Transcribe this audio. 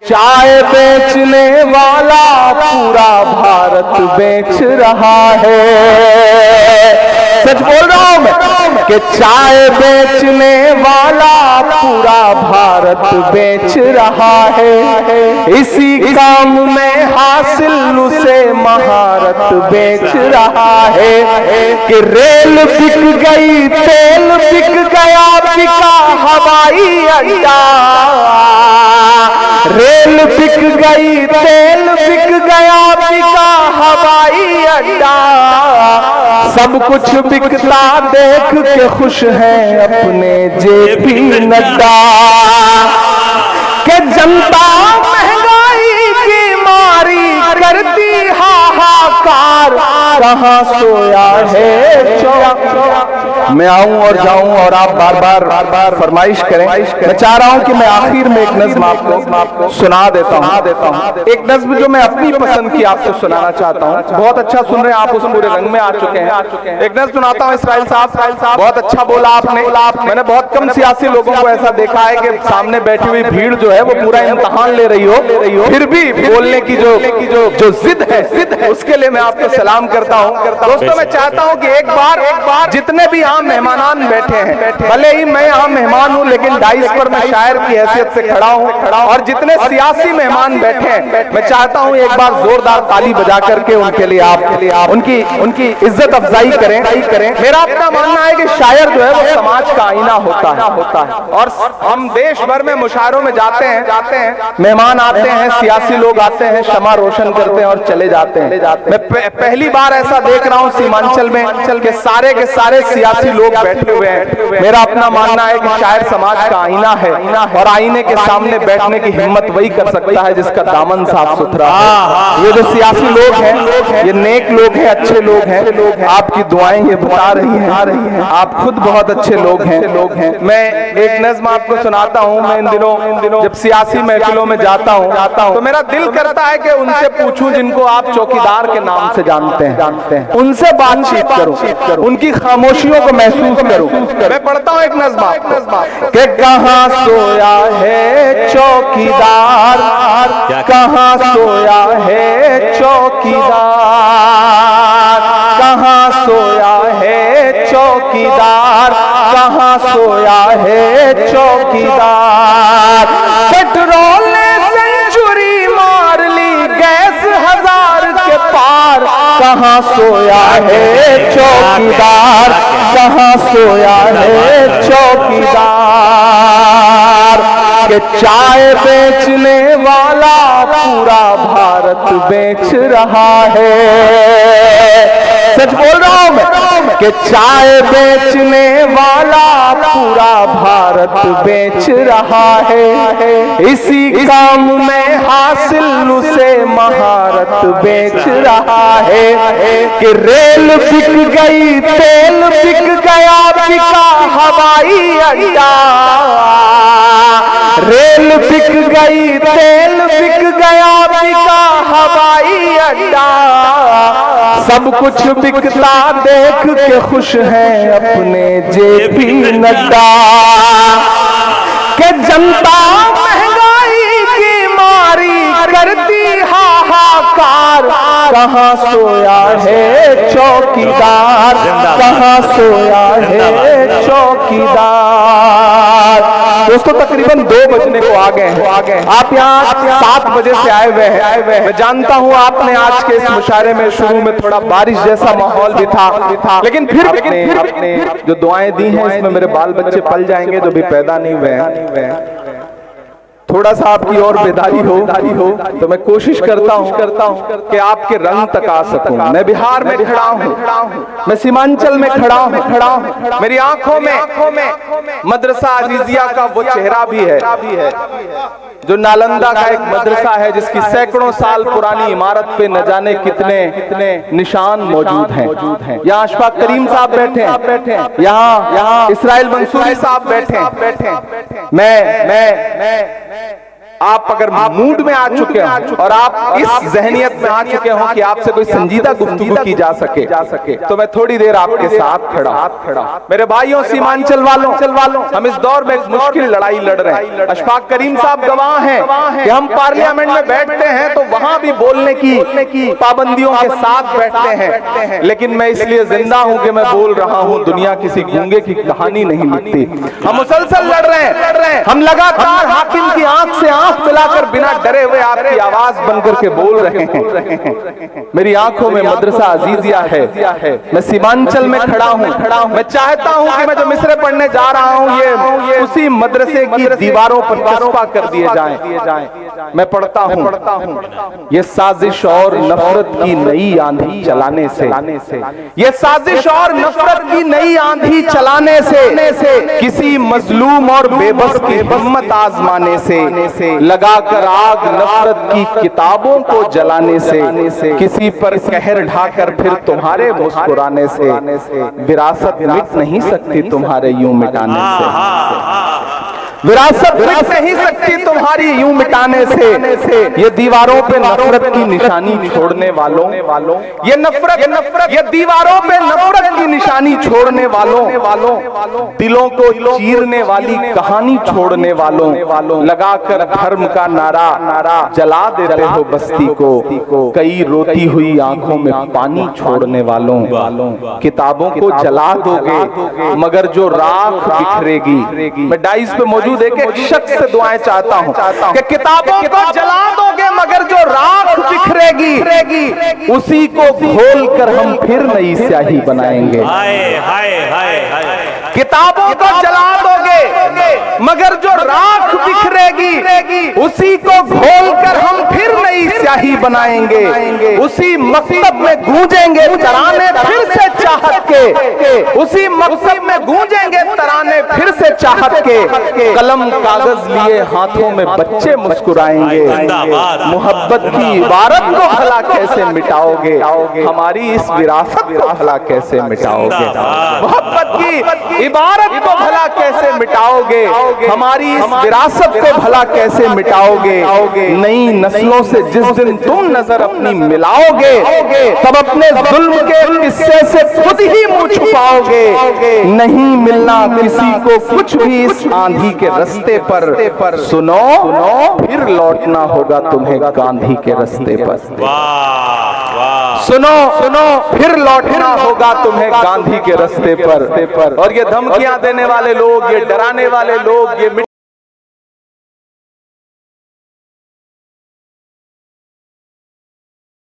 चाय बेचने वाला पूरा भारत बेच रहा है। सच बोल रहा हूं मैं कि चाय बेचने वाला पूरा भारत बेच रहा है। इसी काम में हासिल उसे महारत बेच रहा है कि रेल बिक गई, तेल बिक गया, बिका हवाई अड्डा। रेल बिक गई, तेल बिक गया, बिका हवाई अड्डा। सब कुछ बिकता देख के खुश हैं अपने जेपी नड्डा के जनता महंगाई की मारी करती हाहाकार। कहाँ सोया है मैं आऊं और जाऊं और आप बार बार फरमाइश करें। मैं चाह रहा हूं कि मैं आखिर में एक नज्म आपको सुना देता हूं। एक नज्म जो मैं अपनी पसंद की आपको सुनाना चाहता हूं। बहुत अच्छा सुन रहे हैं आप, उस पूरे रंग में आ चुके हैं। एक नज्म सुनाता हूं। इसराइल साहब बहुत अच्छा बोला आपने। मैंने बहुत कम सियासी लोगों को ऐसा देखा है कि सामने बैठी हुई भीड़ जो है वो पूरा इम्तहान ले रही हो, फिर भी बोलने की जो जिद है उसके लिए मैं आपको सलाम करता हूं। दोस्तों मैं चाहता हूं कि एक बार जितने भी यहाँ मेहमानान बैठे हैं, भले ही मैं यहाँ मेहमान हूँ लेकिन डाइस पर मैं शायर की हैसियत से खड़ा हूँ, और जितने सियासी मेहमान बैठे हैं मैं चाहता हूँ एक बार जोरदार ताली बजा करके उनके लिए आप उनकी इज्जत अफजाई करें। मेरा अपना मानना है कि शायर जो है वो समाज का आईना होता है और हम देश भर में मुशायरों में जाते हैं, मेहमान आते हैं, सियासी लोग आते हैं, शमा रोशन करते हैं और चले जाते हैं। मैं पहली बार ऐसा देख रहा हूँ सीमांचल में के सारे सियासी लोग बैठे हुए हैं। मेरा अपना मानना है कि शायर समाज का आईना है और आईने के सामने बैठने की हिम्मत वही कर सकता है जिसका दामन साफ सुथरा है। ये जो सियासी लोग हैं ये नेक लोग हैं, अच्छे लोग हैं। आपकी दुआएं ये बता रही हैं आप खुद बहुत अच्छे लोग हैं। मैं एक नज्म आपको सुनाता हूँ। मैं इन दिनों जब सियासी महफिलों में जाता हूँ तो मेरा दिल करता है कि उनसे पूछूं जिनको आप चौकीदार के नाम से जानते हैं, उनसे बातचीत करूं, उनकी खामोशियों को महसूस करूं। मैं पढ़ता हूं एक नज़्म कि कहां सोया है चौकीदार, कहां सोया है चौकीदार, कहां सोया है चौकीदार, कहां सोया है चौकीदार। पेट्रोल ने सेंचुरी मार ली, गैस 1000 के पार। कहां सोया है चौकीदार, कहां सोया है चौकीदार के चाय बेचने वाला पूरा भारत बेच रहा है। सच बोल रहा हूं मैं कि चाय बेचने वाला पूरा भारत बेच रहा है। इसी काम में हासिल उसे महारत बेच रहा है कि रेल बिक गई, तेल बिक गया, बिका हवाई अड्डा। रेल बिक गई, तेल बिक गया, बिका हवाई अड्डा। सब कुछ बिकता देख के खुश हैं अपने जेपी नड्डा के जनता महंगाई की मारी करती हाहाकार। कहां सोया है चौकीदार, कहां सोया है चौकीदार। दोस्तों तकरीबन 2 बजने को आ गए हैं। आप यहाँ 7 बजे से आए हुए हैं। मैं जानता हूँ आपने आज के इस मुशायरे में शुरू में थोड़ा बारिश जैसा माहौल भी था, लेकिन फिर आपने जो दुआएं दी हैं इसमें मेरे बाल बच्चे पल जाएंगे जो भी पैदा नहीं हुए हैं। थोड़ा सा आपकी और बेदारी हो तो मैं कोशिश करता हूँ कि आपके रंग तक आ सकूं। मैं बिहार में खड़ा हूँ, मैं सीमांचल में खड़ा हूँ। मेरी आंखों में मदरसा अजीजिया का वो चेहरा भी है जो नालंदा का एक मदरसा है जिसकी सैकड़ों साल पुरानी इमारत पे न जाने कितने निशान मौजूद हैं। यहाँ अशफाक करीम साहब बैठे हैं, यहाँ इसराइल मंसूरी साहब बैठे हैं। मैं आप अगर मूड में आ चुके हो और आप इस जहनियत में आ चुके हो कि आपसे कोई संजीदा गुफ्तगू की जा सके तो मैं थोड़ी देर आपके साथ खड़ा। मेरे भाइयों सीमांचल वालों, हम इस दौर में एक मुश्किल लड़ाई लड़ रहे हैं। अशफाक करीम साहब गवाह हैं कि हम पार्लियामेंट में बैठते हैं तो वहां भी बोलने की पाबंदियों के साथ बैठते हैं, लेकिन मैं इसलिए जिंदा हूं कि मैं बोल रहा हूं। दुनिया किसी गूंगे की कहानी नहीं लिखती। हम मुसलसल लड़ रहे हैं, हम लगातार हाकिम की आंख से आंख मिलाकर बिना डरे हुए आपकी आवाज बनकर के बोल रहे हैं। मेरी आंखों में मदरसा अजीजिया है, मैं सीमांचल में खड़ा हूं। मैं चाहता हूं कि मैं जो मिसरे पढ़ने जा रहा हूं ये उसी मदरसे की दीवारों पर चस्पा कर दिए जाएं। मैं पढ़ता हूं, ये साजिश और नफरत की नई आंधी चलाने से, ये साजिश और नफरत की नई आंधी चलाने से, किसी मजलूम और बेबस की हिम्मत आजमाने से, लगाकर आग नफरत की किताबों को जलाने से, किसी पर कहर ढाकर फिर तुम्हारे मुस्कुराने से, विरासत मिट नहीं सकती तुम्हारे यूं मिटाने से। विरासत मिट नहीं सकती तुम्हारी यूं मिटाने से। ये दीवारों पे नफरत की निशानी छोड़ने वालों, ये नफरत ये दीवारों पे नफरत की निशानी छोड़ने वालों, दिलों को चीरने वाली कहानी छोड़ने वालों, लगाकर धर्म का नारा जला देते हो बस्ती को। कई रोती हुई आंखों में पानी छोड़ने वालों, किताबों को जला दोगे मगर जो राख बिखरेगी। मैं डाइस पे मौजूद एक शख्स से दुआएं चाहता हूं कि किताबों को जला दोगे मगर जो राख बिखरेगी उसी को घोल कर हम फिर नई स्याही बनाएंगे। किताबों को जला दोगे मगर जो राख बिखरेगी उसी को घोल कर हम फिर नई स्याही बनाएंगे। उसी मकतब में गूंजेंगे तराने फिर से चाहत के, उसी मकतब में गूंजेंगे तराने फिर से चाहत के। कलम कागज लिए हाथों में बच्चे मुस्कुराएंगे। मोहब्बत की इबारत को भला कैसे मिटाओगे, हमारी इस विरासत को भला कैसे मिटाओगे। मोहब्बत की इबारत को भला कैसे मिटाओगे, हमारी इस विरासत को भला कैसे मिटाओगे। नई नस्लों से जिस दिन तुम नजर अपनी मिलाओगे तब अपने जुल्म के किस्से से खुद ही मुंह छुपाओगे। नहीं मिलना किसी को कुछ भी इस आंधी के रास्ते पर, सुनो फिर लौटना होगा तुम्हें गांधी के रास्ते पर। सुनो फिर लौटना होगा तुम्हें गांधी के रास्ते पर। और ये धमकियां देने वाले लोग, ये डराने वाले लोग, ये